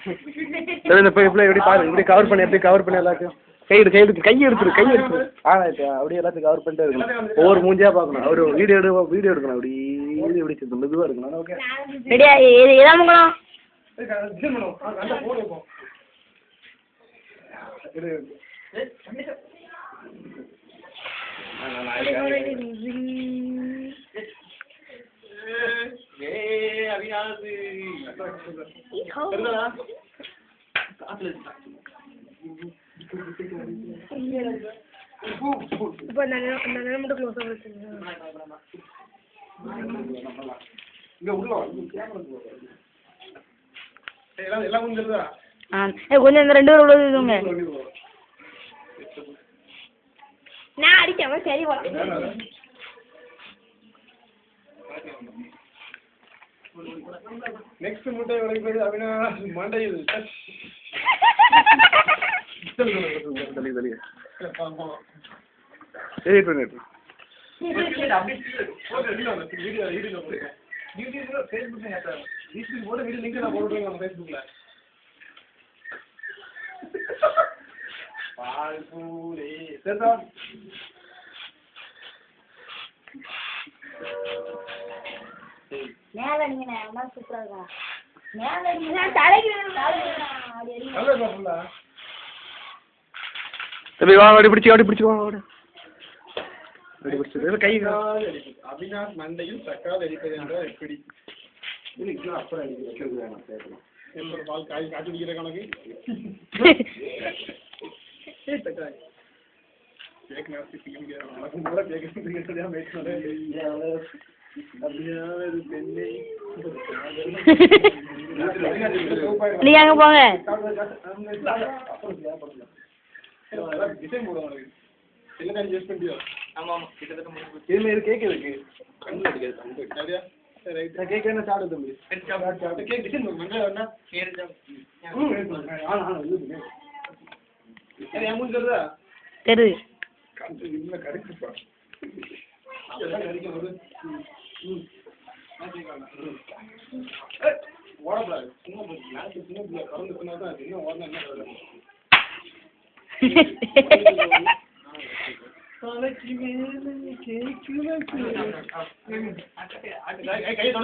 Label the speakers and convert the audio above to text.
Speaker 1: இந்த இப்படி எப்படி பாரு, இப்படி கவர் பண்ணி எல்லாத்தையும் கை எடுத்துரு அப்படியே எல்லாத்தையும் கவர் பண்ணிட்டே இருக்கணும். ஒவ்வொரு மூஞ்சியா பார்க்கணும். அவரு வீடியோ எடுக்கணும். அப்படி இப்படி மெதுவா இருக்கணும். ஓகே
Speaker 2: ரெடியா? ஏதான் முகலாம் இப்போ நான் மட்டும் க்ளோஸ் வச்சிருக்கேன். கொஞ்சம் இந்த 2 பேரும் உள்ளதுங்க. நான் அடிக்காம சரி போலாம்.
Speaker 1: நெக்ஸ்ட் முட்டை வளைக்கிறது அவினாஷ் மண்டையில்
Speaker 3: மேல நீங்க நான் சூப்பரா இருக்கா. மேல நீங்க தலைக்கு
Speaker 1: தம்பி வா, ஓடி பிடிச்சு வா. கை அவினாஷ் மண்டையில் தக்காளி அடிப்பது என்றால் எப்படி? அப்புறம் அடிக்கிறது பால் காய் காய்ச்சி பிடிக்கிற கணக்கு
Speaker 2: நீங்க அங்க போங்க. தெரு
Speaker 1: கை